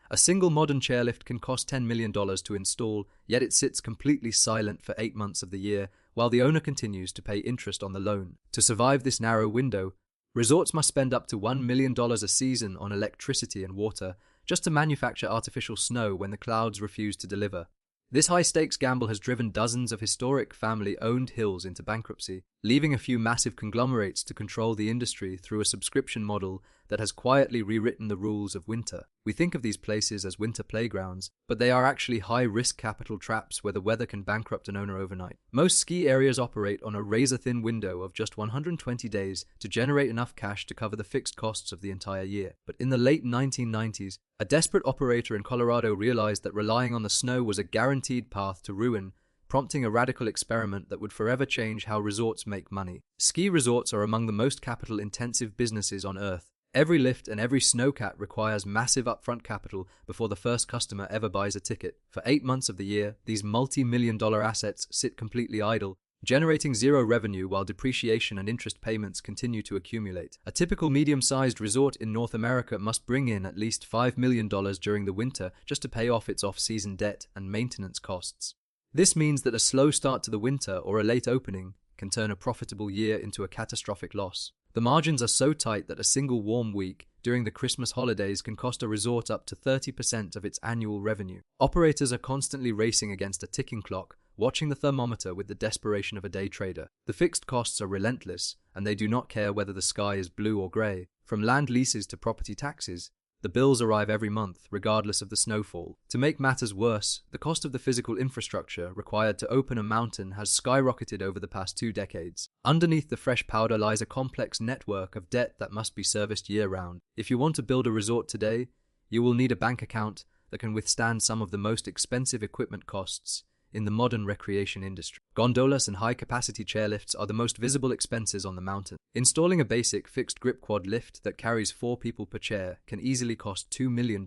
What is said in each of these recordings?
A single modern chairlift can cost $10 million to install, yet it sits completely silent for 8 months of the year, while the owner continues to pay interest on the loan. To survive this narrow window, resorts must spend up to $1 million a season on electricity and water just to manufacture artificial snow when the clouds refuse to deliver. This high-stakes gamble has driven dozens of historic family-owned hills into bankruptcy, leaving a few massive conglomerates to control the industry through a subscription model that has quietly rewritten the rules of winter. We think of these places as winter playgrounds, but they are actually high-risk capital traps where the weather can bankrupt an owner overnight. Most ski areas operate on a razor-thin window of just 120 days to generate enough cash to cover the fixed costs of the entire year. But in the late 1990s, a desperate operator in Colorado realized that relying on the snow was a guaranteed path to ruin, prompting a radical experiment that would forever change how resorts make money. Ski resorts are among the most capital-intensive businesses on Earth. Every lift and every snowcat requires massive upfront capital before the first customer ever buys a ticket. For 8 months of the year, these multi-million-dollar assets sit completely idle, generating zero revenue while depreciation and interest payments continue to accumulate. A typical medium-sized resort in North America must bring in at least $5 million during the winter just to pay off its off-season debt and maintenance costs. This means that a slow start to the winter or a late opening can turn a profitable year into a catastrophic loss. The margins are so tight that a single warm week during the Christmas holidays can cost a resort up to 30% of its annual revenue. Operators are constantly racing against a ticking clock, watching the thermometer with the desperation of a day trader. The fixed costs are relentless, and they do not care whether the sky is blue or grey. From land leases to property taxes, the bills arrive every month, regardless of the snowfall. To make matters worse, the cost of the physical infrastructure required to open a mountain has skyrocketed over the past 2 decades. Underneath the fresh powder lies a complex network of debt that must be serviced year-round. If you want to build a resort today, you will need a bank account that can withstand some of the most expensive equipment costs in the modern recreation industry. Gondolas and high-capacity chairlifts are the most visible expenses on the mountain. Installing a basic fixed-grip quad lift that carries 4 people per chair can easily cost $2 million.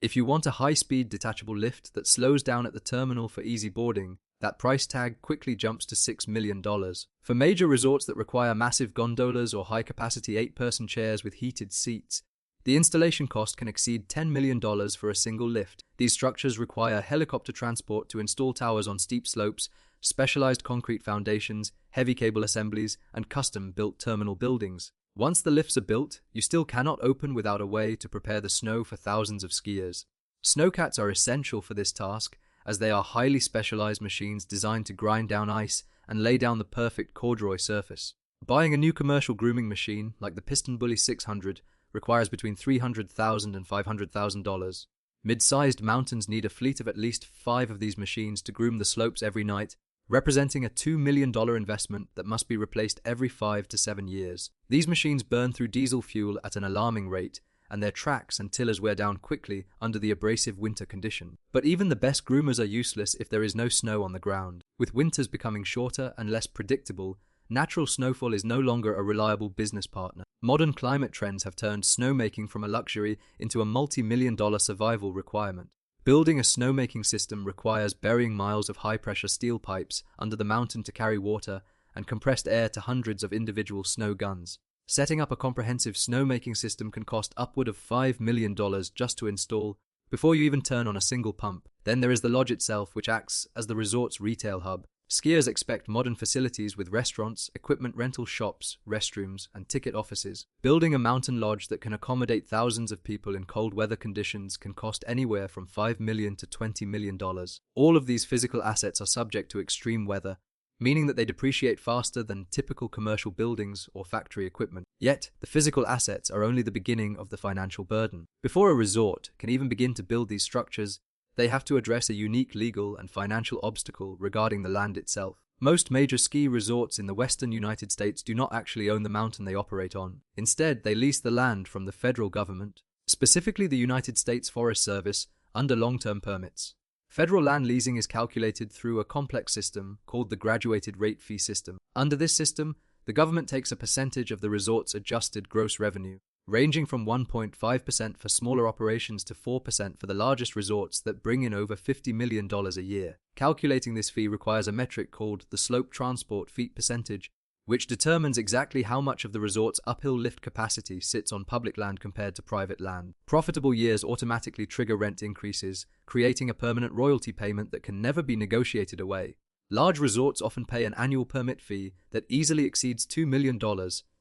If you want a high-speed detachable lift that slows down at the terminal for easy boarding, that price tag quickly jumps to $6 million. For major resorts that require massive gondolas or high-capacity 8-person chairs with heated seats, the installation cost can exceed $10 million for a single lift. These structures require helicopter transport to install towers on steep slopes, specialized concrete foundations, heavy cable assemblies, and custom-built terminal buildings. Once the lifts are built, you still cannot open without a way to prepare the snow for thousands of skiers. Snowcats are essential for this task, as they are highly specialized machines designed to grind down ice and lay down the perfect corduroy surface. Buying a new commercial grooming machine, like the Piston Bully 600, requires between $300,000 and $500,000. Mid-sized mountains need a fleet of at least 5 of these machines to groom the slopes every night, representing a $2 million investment that must be replaced every 5 to 7 years. These machines burn through diesel fuel at an alarming rate, and their tracks and tillers wear down quickly under the abrasive winter condition. But even the best groomers are useless if there is no snow on the ground. With winters becoming shorter and less predictable, natural snowfall is no longer a reliable business partner. Modern climate trends have turned snowmaking from a luxury into a multi-million-dollar survival requirement. Building a snowmaking system requires burying miles of high-pressure steel pipes under the mountain to carry water and compressed air to hundreds of individual snow guns. Setting up a comprehensive snowmaking system can cost upward of $5 million just to install, before you even turn on a single pump. Then there is the lodge itself, which acts as the resort's retail hub. Skiers expect modern facilities with restaurants, equipment rental shops, restrooms, and ticket offices. Building a mountain lodge that can accommodate thousands of people in cold weather conditions can cost anywhere from $5 million to $20 million. All of these physical assets are subject to extreme weather, meaning that they depreciate faster than typical commercial buildings or factory equipment. Yet, the physical assets are only the beginning of the financial burden. Before a resort can even begin to build these structures, they have to address a unique legal and financial obstacle regarding the land itself. Most major ski resorts in the western United States do not actually own the mountain they operate on. Instead, they lease the land from the federal government, specifically the United States Forest Service, under long-term permits. Federal land leasing is calculated through a complex system called the graduated rate fee system. Under this system, the government takes a percentage of the resort's adjusted gross revenue, ranging from 1.5% for smaller operations to 4% for the largest resorts that bring in over $50 million a year. Calculating this fee requires a metric called the slope transport feet percentage, which determines exactly how much of the resort's uphill lift capacity sits on public land compared to private land. Profitable years automatically trigger rent increases, creating a permanent royalty payment that can never be negotiated away. Large resorts often pay an annual permit fee that easily exceeds $2 million,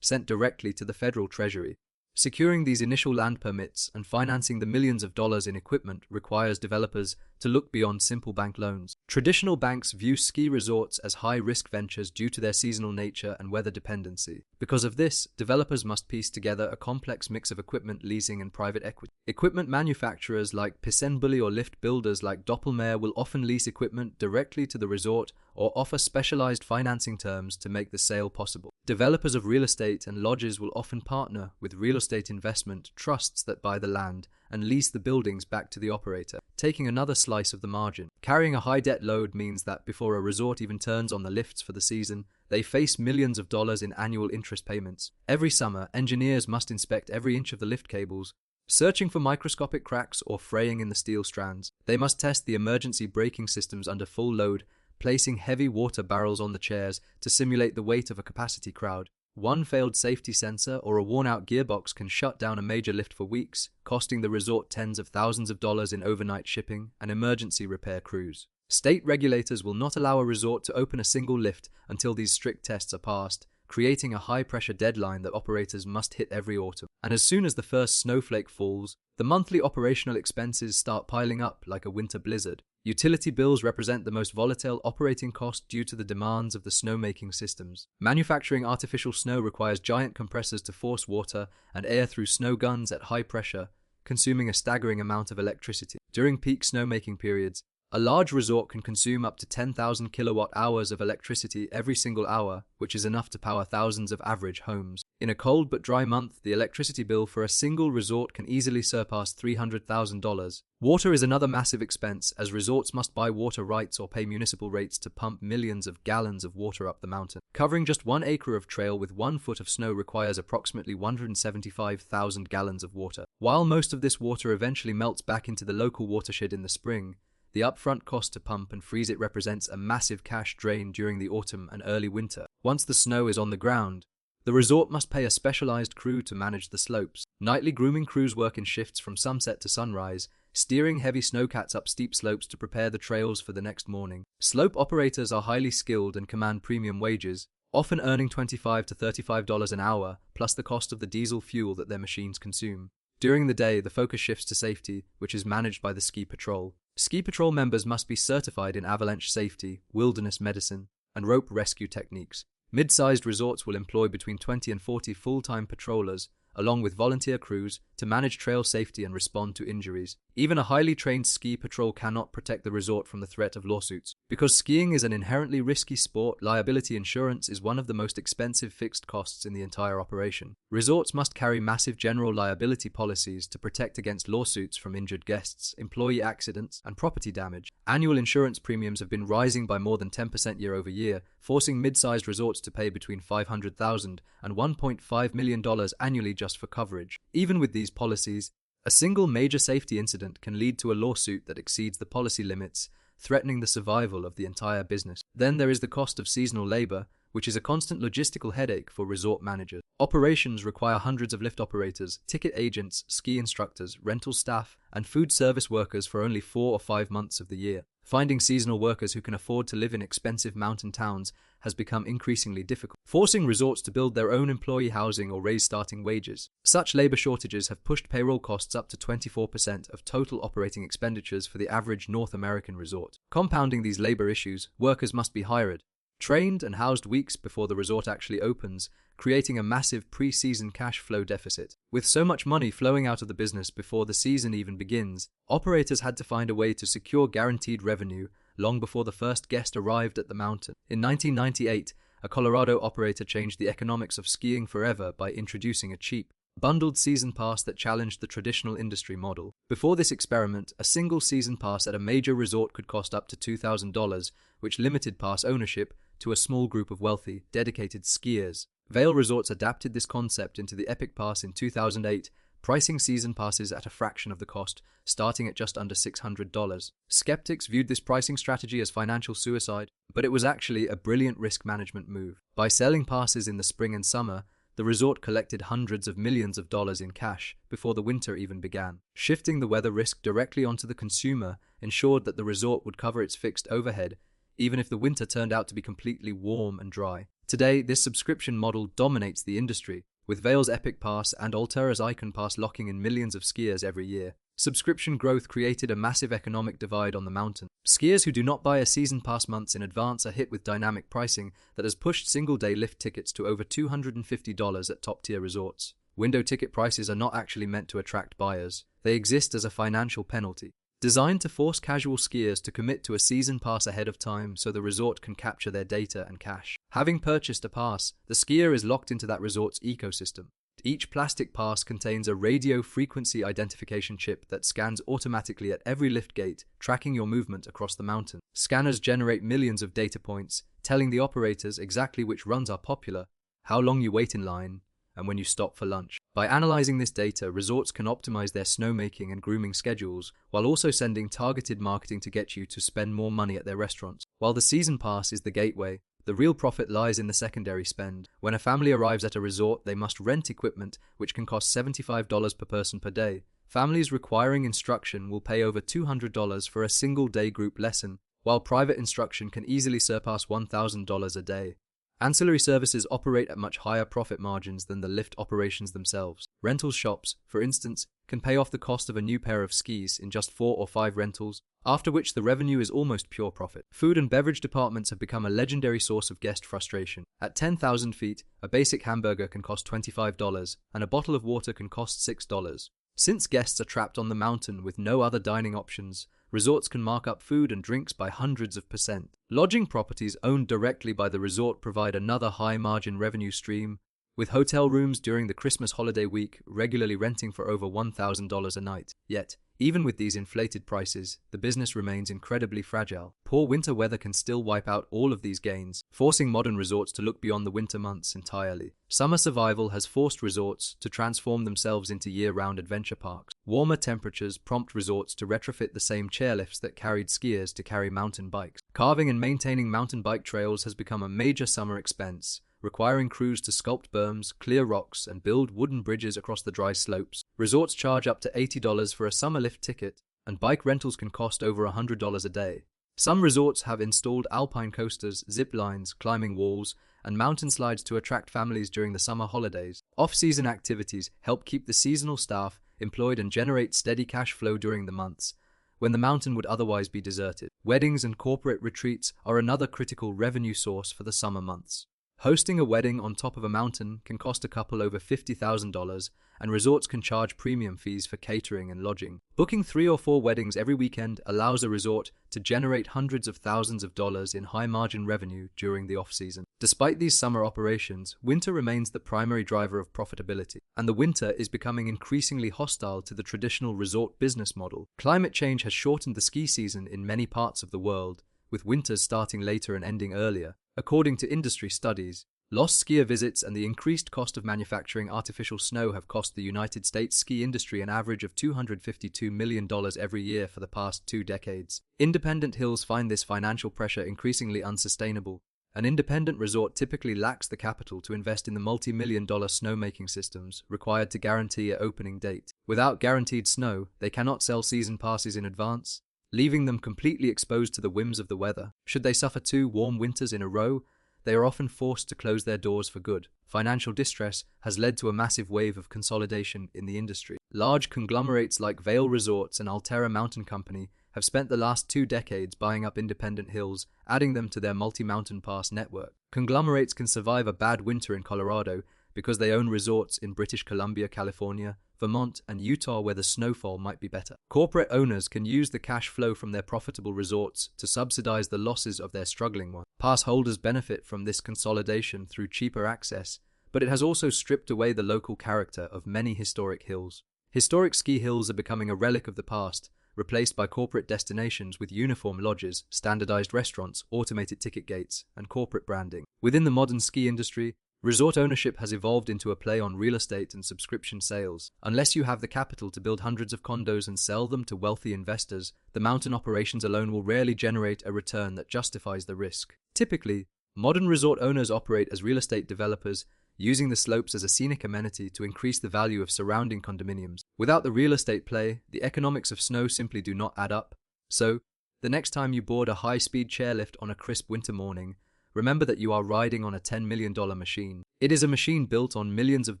sent directly to the federal treasury. Securing these initial land permits and financing the millions of dollars in equipment requires developers to look beyond simple bank loans. Traditional banks view ski resorts as high-risk ventures due to their seasonal nature and weather dependency. Because of this, developers must piece together a complex mix of equipment, leasing, and private equity. Equipment manufacturers like Pissenbully or lift builders like Doppelmayr will often lease equipment directly to the resort or offer specialized financing terms to make the sale possible. Developers of real estate and lodges will often partner with real estate investment trusts that buy the land and lease the buildings back to the operator, taking another slice of the margin. Carrying a high debt load means that before a resort even turns on the lifts for the season, they face millions of dollars in annual interest payments. Every summer, engineers must inspect every inch of the lift cables, searching for microscopic cracks or fraying in the steel strands. They must test the emergency braking systems under full load, placing heavy water barrels on the chairs to simulate the weight of a capacity crowd. One failed safety sensor or a worn-out gearbox can shut down a major lift for weeks, costing the resort tens of thousands of dollars in overnight shipping and emergency repair crews. State regulators will not allow a resort to open a single lift until these strict tests are passed, creating a high-pressure deadline that operators must hit every autumn. And as soon as the first snowflake falls, the monthly operational expenses start piling up like a winter blizzard. Utility bills represent the most volatile operating cost due to the demands of the snowmaking systems. Manufacturing artificial snow requires giant compressors to force water and air through snow guns at high pressure, consuming a staggering amount of electricity. During peak snowmaking periods, a large resort can consume up to 10,000 kilowatt hours of electricity every single hour, which is enough to power thousands of average homes. In a cold but dry month, the electricity bill for a single resort can easily surpass $300,000. Water is another massive expense, as resorts must buy water rights or pay municipal rates to pump millions of gallons of water up the mountain. Covering just 1 acre of trail with 1 foot of snow requires approximately 175,000 gallons of water. While most of this water eventually melts back into the local watershed in the spring, the upfront cost to pump and freeze it represents a massive cash drain during the autumn and early winter. Once the snow is on the ground, the resort must pay a specialized crew to manage the slopes. Nightly grooming crews work in shifts from sunset to sunrise, steering heavy snowcats up steep slopes to prepare the trails for the next morning. Slope operators are highly skilled and command premium wages, often earning $25 to $35 an hour, plus the cost of the diesel fuel that their machines consume. During the day, the focus shifts to safety, which is managed by the ski patrol. Ski patrol members must be certified in avalanche safety, wilderness medicine, and rope rescue techniques. Mid-sized resorts will employ between 20 and 40 full-time patrollers, along with volunteer crews, to manage trail safety and respond to injuries. Even a highly trained ski patrol cannot protect the resort from the threat of lawsuits. Because skiing is an inherently risky sport, liability insurance is one of the most expensive fixed costs in the entire operation. Resorts must carry massive general liability policies to protect against lawsuits from injured guests, employee accidents, and property damage. Annual insurance premiums have been rising by more than 10% year over year, forcing mid-sized resorts to pay between $500,000 and $1.5 million annually just for coverage. Even with these policies, a single major safety incident can lead to a lawsuit that exceeds the policy limits, threatening the survival of the entire business. Then there is the cost of seasonal labor, which is a constant logistical headache for resort managers. Operations require hundreds of lift operators, ticket agents, ski instructors, rental staff, and food service workers for only 4 or 5 months of the year. Finding seasonal workers who can afford to live in expensive mountain towns has become increasingly difficult, forcing resorts to build their own employee housing or raise starting wages. Such labor shortages have pushed payroll costs up to 24% of total operating expenditures for the average North American resort. Compounding these labor issues, workers must be hired, trained and housed weeks before the resort actually opens, creating a massive pre-season cash flow deficit. With so much money flowing out of the business before the season even begins, operators had to find a way to secure guaranteed revenue long before the first guest arrived at the mountain. In 1998, a Colorado operator changed the economics of skiing forever by introducing a cheap, bundled season pass that challenged the traditional industry model. Before this experiment, a single season pass at a major resort could cost up to $2,000, which limited pass ownership to a small group of wealthy, dedicated skiers. Vail Resorts adapted this concept into the Epic Pass in 2008 pricing season passes at a fraction of the cost, starting at just under $600. Skeptics viewed this pricing strategy as financial suicide, but it was actually a brilliant risk management move. By selling passes in the spring and summer, the resort collected hundreds of millions of dollars in cash before the winter even began. Shifting the weather risk directly onto the consumer ensured that the resort would cover its fixed overhead, even if the winter turned out to be completely warm and dry. Today, this subscription model dominates the industry, with Vail's Epic Pass and Altera's Icon Pass locking in millions of skiers every year. Subscription growth created a massive economic divide on the mountain. Skiers who do not buy a season pass months in advance are hit with dynamic pricing that has pushed single-day lift tickets to over $250 at top-tier resorts. Window ticket prices are not actually meant to attract buyers. They exist as a financial penalty, designed to force casual skiers to commit to a season pass ahead of time so the resort can capture their data and cash. Having purchased a pass, the skier is locked into that resort's ecosystem. Each plastic pass contains a radio frequency identification chip that scans automatically at every lift gate, tracking your movement across the mountain. Scanners generate millions of data points, telling the operators exactly which runs are popular, how long you wait in line, and when you stop for lunch. By analyzing this data, resorts can optimize their snowmaking and grooming schedules, while also sending targeted marketing to get you to spend more money at their restaurants. While the season pass is the gateway, the real profit lies in the secondary spend. When a family arrives at a resort, they must rent equipment, which can cost $75 per person per day. Families requiring instruction will pay over $200 for a single-day group lesson, while private instruction can easily surpass $1,000 a day. Ancillary services operate at much higher profit margins than the lift operations themselves. Rental shops, for instance, can pay off the cost of a new pair of skis in just 4 or 5 rentals, after which the revenue is almost pure profit. Food and beverage departments have become a legendary source of guest frustration. At 10,000 feet, a basic hamburger can cost $25, and a bottle of water can cost $6. Since guests are trapped on the mountain with no other dining options, resorts can mark up food and drinks by hundreds of %. Lodging properties owned directly by the resort provide another high-margin revenue stream, with hotel rooms during the Christmas holiday week regularly renting for over $1,000 a night. Yet, even with these inflated prices, the business remains incredibly fragile. Poor winter weather can still wipe out all of these gains, forcing modern resorts to look beyond the winter months entirely. Summer survival has forced resorts to transform themselves into year-round adventure parks. Warmer temperatures prompt resorts to retrofit the same chairlifts that carried skiers to carry mountain bikes. Carving and maintaining mountain bike trails has become a major summer expense, requiring crews to sculpt berms, clear rocks, and build wooden bridges across the dry slopes. Resorts charge up to $80 for a summer lift ticket, and bike rentals can cost over $100 a day. Some resorts have installed alpine coasters, zip lines, climbing walls, and mountain slides to attract families during the summer holidays. Off-season activities help keep the seasonal staff employed and generate steady cash flow during the months when the mountain would otherwise be deserted. Weddings and corporate retreats are another critical revenue source for the summer months. Hosting a wedding on top of a mountain can cost a couple over $50,000, and resorts can charge premium fees for catering and lodging. Booking 3 or 4 weddings every weekend allows a resort to generate hundreds of thousands of dollars in high-margin revenue during the off-season. Despite these summer operations, winter remains the primary driver of profitability, and the winter is becoming increasingly hostile to the traditional resort business model. Climate change has shortened the ski season in many parts of the world, with winters starting later and ending earlier. According to industry studies, lost skier visits and the increased cost of manufacturing artificial snow have cost the United States ski industry an average of $252 million every year for the past 2 decades. Independent hills find this financial pressure increasingly unsustainable. An independent resort typically lacks the capital to invest in the multi-million-dollar snowmaking systems required to guarantee an opening date. Without guaranteed snow, they cannot sell season passes in advance, leaving them completely exposed to the whims of the weather. Should they suffer 2 warm winters in a row, they are often forced to close their doors for good. Financial distress has led to a massive wave of consolidation in the industry. Large conglomerates like Vail Resorts and Altera Mountain Company have spent the last 2 decades buying up independent hills, adding them to their multi-mountain pass network. Conglomerates can survive a bad winter in Colorado because they own resorts in British Columbia, California, Vermont, and Utah where the snowfall might be better. Corporate owners can use the cash flow from their profitable resorts to subsidize the losses of their struggling ones. Pass holders benefit from this consolidation through cheaper access, but it has also stripped away the local character of many historic hills. Historic ski hills are becoming a relic of the past, replaced by corporate destinations with uniform lodges, standardized restaurants, automated ticket gates, and corporate branding. Within the modern ski industry, Resort ownership has evolved into a play on real estate and subscription sales. Unless you have the capital to build hundreds of condos and sell them to wealthy investors, the mountain operations alone will rarely generate a return that justifies the risk. Typically, modern resort owners operate as real estate developers, using the slopes as a scenic amenity to increase the value of surrounding condominiums. Without the real estate play, the economics of snow simply do not add up. So, the next time you board a high-speed chairlift on a crisp winter morning, remember that you are riding on a $10 million machine. It is a machine built on millions of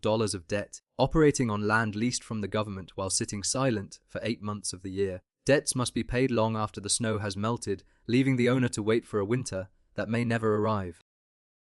dollars of debt, operating on land leased from the government while sitting silent for 8 months of the year. Debts must be paid long after the snow has melted, leaving the owner to wait for a winter that may never arrive.